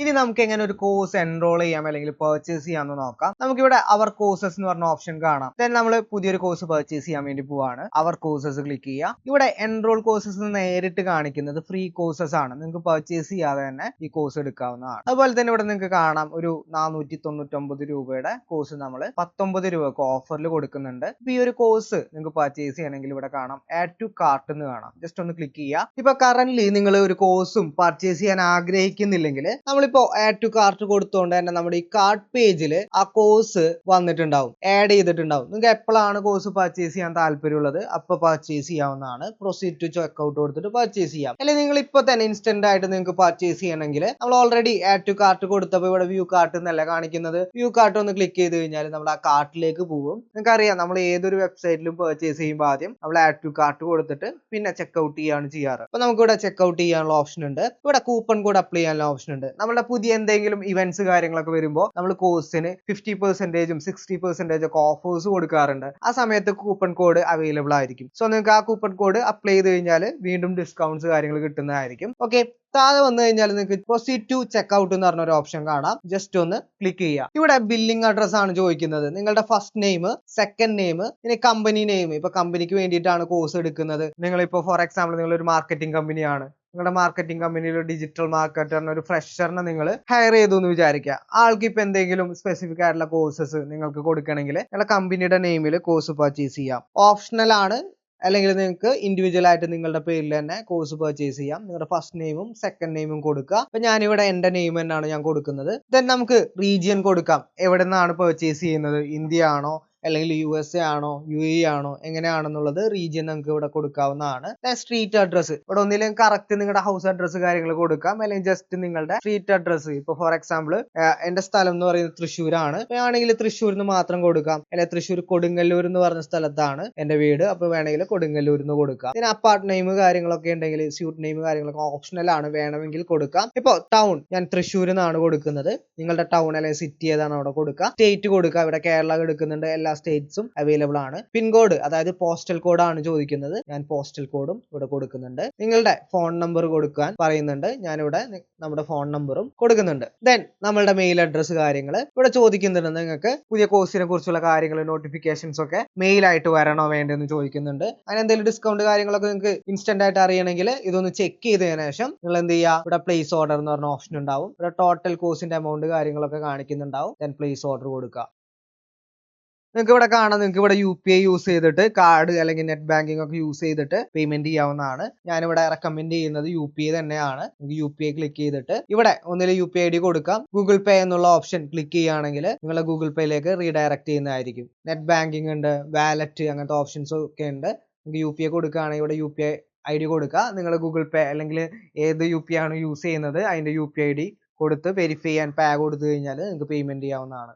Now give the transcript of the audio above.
ഇനി നമുക്ക് എങ്ങനെ ഒരു കോഴ്സ് എൻറോൾ ചെയ്യാം അല്ലെങ്കിൽ പർച്ചേസ് ചെയ്യാമെന്ന് നോക്കാം. നമുക്കിവിടെ അവർ കോഴ്സസ് എന്ന് പറഞ്ഞ ഓപ്ഷൻ കാണാം. ദെൻ നമ്മൾ പുതിയൊരു കോഴ്സ് പർച്ചേസ് ചെയ്യാൻ വേണ്ടി പോവാണ്. അവർ കോഴ്സസ് ക്ലിക്ക് ചെയ്യുക. ഇവിടെ എൻറോൾ കോഴ്സസ് നേരിട്ട് കാണിക്കുന്നത് ഫ്രീ കോഴ്സസ് ആണ്. നിങ്ങൾക്ക് പർച്ചേസ് ചെയ്യാതെ തന്നെ ഈ കോഴ്സ് എടുക്കാവുന്നതാണ്. അതുപോലെ തന്നെ ഇവിടെ നിങ്ങൾക്ക് കാണാം ഒരു 499 രൂപയുടെ കോഴ്സ് നമ്മൾ 19 രൂപക്ക് ഓഫറിൽ കൊടുക്കുന്നുണ്ട്. ഈ ഒരു കോഴ്സ് നിങ്ങൾക്ക് പർച്ചേസ് ചെയ്യണമെങ്കിൽ ഇവിടെ കാണാം ആഡ് ടു കാർട്ട് എന്ന് കാണാം. ജസ്റ്റ് ഒന്ന് ക്ലിക്ക് ചെയ്യുക. ഇപ്പൊ കറന്റ് നിങ്ങൾ ഒരു കോഴ്സും പർച്ചേസ് ചെയ്യാൻ ആഗ്രഹിക്കുന്നില്ലെങ്കിൽ നമ്മളിപ്പോ ആഡ് ടു കാർട്ട് കൊടുത്തുകൊണ്ട് തന്നെ നമ്മുടെ ഈ കാർട്ട് പേജിൽ ആ കോഴ്സ് വന്നിട്ടുണ്ടാവും, ആഡ് ചെയ്തിട്ടുണ്ടാവും. നിങ്ങൾക്ക് എപ്പോഴാണ് കോഴ്സ് പർച്ചേസ് ചെയ്യാൻ താല്പര്യമുള്ളത് അപ്പൊ പർച്ചേസ് ചെയ്യാവുന്നതാണ്. പ്രൊസീഡ് ടു ചെക്ക്ഔട്ട് കൊടുത്തിട്ട് പർച്ചേസ് ചെയ്യാം. അല്ലെങ്കിൽ നിങ്ങൾ ഇപ്പൊ തന്നെ ഇൻസ്റ്റന്റ് ആയിട്ട് നിങ്ങൾക്ക് പർച്ചേസ് ചെയ്യണമെങ്കിൽ നമ്മൾ ഓൾറെഡി ആഡ് ടു കാർട്ട് കൊടുത്തപ്പോൾ ഇവിടെ വ്യൂ കാർട്ട് എന്നല്ല കാണിക്കുന്നത്. വ്യൂ കാർട്ട് ഒന്ന് ക്ലിക്ക് ചെയ്ത് കഴിഞ്ഞാൽ നമ്മൾ ആ കാർട്ടിലേക്ക് പോകും. നിങ്ങൾക്ക് അറിയാം നമ്മൾ ഏതൊരു വെബ്സൈറ്റിലും പർച്ചേസ് ചെയ്യുമ്പോൾ ആദ്യം നമ്മൾ ആഡ് ടു കാർട്ട് കൊടുത്തിട്ട് പിന്നെ ചെക്ക്ഔട്ട് ചെയ്യാണ് ചെയ്യാറ്. അപ്പൊ നമുക്ക് ഇവിടെ ചെക്ക്ഔട്ട് ചെയ്യാനുള്ള ഓപ്ഷൻ ഉണ്ട്. ഇവിടെ കൂപ്പൺ കോഡ് അപ്ലൈ ചെയ്യാനുള്ള ഓപ്ഷൻ ഉണ്ട്. നമ്മുടെ പുതിയ എന്തെങ്കിലും ഇവന്റ്സ് കാര്യങ്ങളൊക്കെ വരുമ്പോൾ നമ്മൾ കോഴ്സിന് 50%ഉം 60% ഒക്കെ ഓഫേഴ്സ് കൊടുക്കാറുണ്ട്. ആ സമയത്ത് കൂപ്പൺ കോഡ് അവൈലബിൾ ആയിരിക്കും. സോ നിങ്ങൾക്ക് ആ കൂപ്പൺ കോഡ് അപ്ലൈ ചെയ്ത് കഴിഞ്ഞാൽ വീണ്ടും ഡിസ്കൗണ്ട്സ് കാര്യങ്ങൾ കിട്ടുന്നതായിരിക്കും. ഓക്കെ, താഴെ വന്നു കഴിഞ്ഞാൽ നിങ്ങൾക്ക് പ്രൊസീഡ് ടു ചെക്ക്ഔട്ട് എന്ന് പറഞ്ഞ ഒരു ഓപ്ഷൻ കാണാം. ജസ്റ്റ് ഒന്ന് ക്ലിക്ക് ചെയ്യുക. ഇവിടെ ബില്ലിംഗ് അഡ്രസ് ആണ് ചോദിക്കുന്നത്. നിങ്ങളുടെ ഫസ്റ്റ് നെയിം, സെക്കൻഡ് നെയിം, ഇനി കമ്പനി നെയിം. ഇപ്പൊ കമ്പനിക്ക് വേണ്ടിയിട്ടാണ് കോഴ്സ് എടുക്കുന്നത്. നിങ്ങളിപ്പോ ഫോർ എക്സാമ്പിൾ നിങ്ങളൊരു മാർക്കറ്റിംഗ് കമ്പനിയാണ്. നിങ്ങളുടെ മാർക്കറ്റിംഗ് കമ്പനിയിൽ ഒരു ഡിജിറ്റൽ മാർക്കറ്ററിന് ഒരു ഫ്രഷറിനെ നിങ്ങൾ ഹയർ ചെയ്തു എന്ന് വിചാരിക്കുക. ആൾക്ക് ഇപ്പൊ എന്തെങ്കിലും സ്പെസിഫിക് ആയിട്ടുള്ള കോഴ്സസ് നിങ്ങൾക്ക് കൊടുക്കണമെങ്കിൽ നിങ്ങളുടെ കമ്പനിയുടെ നെയിമിൽ കോഴ്സ് പർച്ചേസ് ചെയ്യാം. ഓപ്ഷണൽ ആണ്. അല്ലെങ്കിൽ നിങ്ങൾക്ക് ഇൻഡിവിജ്വൽ ആയിട്ട് നിങ്ങളുടെ പേരിൽ തന്നെ കോഴ്സ് പർച്ചേസ് ചെയ്യാം. നിങ്ങളുടെ ഫസ്റ്റ് നെയിമും സെക്കൻഡ് നെയിമും കൊടുക്കുക. അപ്പൊ ഞാനിവിടെ എന്റെ നെയിം തന്നെയാണ് ഞാൻ കൊടുക്കുന്നത്. ദെൻ നമുക്ക് റീജിയൻ കൊടുക്കാം. എവിടെ നിന്നാണ് പർച്ചേസ് ചെയ്യുന്നത്, ഇന്ത്യ ആണോ അല്ലെങ്കിൽ USA ആണോ UAE ആണോ എങ്ങനെയാണെന്നുള്ളത് റീജിയൻ നമുക്ക് ഇവിടെ കൊടുക്കാവുന്നതാണ്. സ്ട്രീറ്റ് അഡ്രസ് ഇവിടെ ഒന്നില്ലെങ്കിൽ കറക്റ്റ് നിങ്ങളുടെ ഹൗസ് അഡ്രസ് കാര്യങ്ങൾ കൊടുക്കാം, അല്ലെങ്കിൽ ജസ്റ്റ് നിങ്ങളുടെ സ്ട്രീറ്റ് അഡ്രസ്. ഇപ്പൊ ഫോർ എക്സാമ്പിൾ എന്റെ സ്ഥലം എന്ന് പറയുന്നത് തൃശ്ശൂരാണ്. ആണെങ്കിൽ തൃശ്ശൂരിന് മാത്രം കൊടുക്കാം. അല്ലെങ്കിൽ തൃശ്ശൂർ കൊടുങ്ങല്ലൂർ എന്ന് പറഞ്ഞ സ്ഥലത്താണ് എന്റെ വീട്. അപ്പൊ വേണമെങ്കിൽ കൊടുങ്ങല്ലൂർ എന്ന് കൊടുക്കാം. പിന്നെ അപ്പാർട്ട് നെയിം കാര്യങ്ങളൊക്കെ ഉണ്ടെങ്കിൽ സ്യൂട്ട് നെയിം കാര്യങ്ങളൊക്കെ ഓപ്ഷണൽ ആണ്, വേണമെങ്കിൽ കൊടുക്കാം. ഇപ്പൊ ടൗൺ ഞാൻ തൃശ്ശൂരിൽ നിന്നാണ് കൊടുക്കുന്നത്. നിങ്ങളുടെ ടൗൺ അല്ലെങ്കിൽ സിറ്റി ഏതാണ് അവിടെ കൊടുക്കുക. സ്റ്റേറ്റ് കൊടുക്കുക. ഇവിടെ കേരള എടുക്കുന്നുണ്ട്. എല്ലാ സ്റ്റേറ്റ്സും അവൈലബിൾ ആണ്. പിൻകോഡ് അതായത് പോസ്റ്റൽ കോഡ് ആണ് ചോദിക്കുന്നത്. ഞാൻ പോസ്റ്റൽ കോഡും ഇവിടെ കൊടുക്കുന്നുണ്ട്. നിങ്ങളുടെ ഫോൺ നമ്പർ കൊടുക്കാൻ പറയുന്നുണ്ട്. ഞാനിവിടെ നമ്മുടെ ഫോൺ നമ്പറും കൊടുക്കുന്നുണ്ട്. ദെൻ നമ്മളുടെ മെയിൽ അഡ്രസ് കാര്യങ്ങൾ ഇവിടെ ചോദിക്കുന്നുണ്ട്. നിങ്ങൾക്ക് പുതിയ കോഴ്സിനെ കുറിച്ചുള്ള കാര്യങ്ങൾ നോട്ടിഫിക്കേഷൻസ് ഒക്കെ മെയിൽ ആയിട്ട് വരണോ വേണ്ടെന്ന് ചോദിക്കുന്നുണ്ട്. അങ്ങനെ എന്തെങ്കിലും ഡിസ്കൗണ്ട് കാര്യങ്ങളൊക്കെ നിങ്ങൾക്ക് ഇൻസ്റ്റന്റ് ആയിട്ട് അറിയണമെങ്കിൽ ഇതൊന്ന് ചെക്ക് ചെയ്തതിനു ശേഷം നിങ്ങൾ എന്ത് ചെയ്യുക, ഇവിടെ പ്ലേസ് ഓർഡർ എന്ന് പറഞ്ഞ ഓപ്ഷൻ ഉണ്ടാവും. ഇവിടെ ടോട്ടൽ കോഴ്സിന്റെ എമൗണ്ട് കാര്യങ്ങളൊക്കെ കാണിക്കുന്നുണ്ടാവും. ദെൻ പ്ലേസ് ഓർഡർ കൊടുക്കുക. നിങ്ങൾക്ക് ഇവിടെ കാണാം, നിങ്ങൾക്ക് ഇവിടെ UPI യൂസ് ചെയ്തിട്ട് കാർഡ് അല്ലെങ്കിൽ നെറ്റ് ബാങ്കിങ് ഒക്കെ യൂസ് ചെയ്തിട്ട് പേയ്മെന്റ് ചെയ്യാവുന്നതാണ്. ഞാനിവിടെ റെക്കമെൻഡ് ചെയ്യുന്നത് UPI തന്നെയാണ്. UPI ക്ലിക്ക് ചെയ്തിട്ട് ഇവിടെ ഒന്നിൽ UPI ID കൊടുക്കാം. ഗൂഗിൾ പേ എന്നുള്ള ഓപ്ഷൻ ക്ലിക്ക് ചെയ്യുകയാണെങ്കിൽ നിങ്ങളെ ഗൂഗിൾ പേയിലേക്ക് റീഡയറക്ട് ചെയ്യുന്നതായിരിക്കും. നെറ്റ് ബാങ്കിങ് ഉണ്ട്, വാലറ്റ്, അങ്ങനത്തെ ഓപ്ഷൻസ് ഒക്കെ ഉണ്ട്. UPI കൊടുക്കുകയാണെങ്കിൽ ഇവിടെ UPI ID കൊടുക്കുക. നിങ്ങൾ ഗൂഗിൾ പേ അല്ലെങ്കിൽ ഏത് UPI ആണ് യൂസ് ചെയ്യുന്നത് അതിന്റെ UPI ID കൊടുത്ത് വെരിഫൈ ചെയ്യാൻ പേ കൊടുത്തു കഴിഞ്ഞാൽ നിങ്ങൾക്ക് പേയ്മെന്റ് ചെയ്യാവുന്നതാണ്.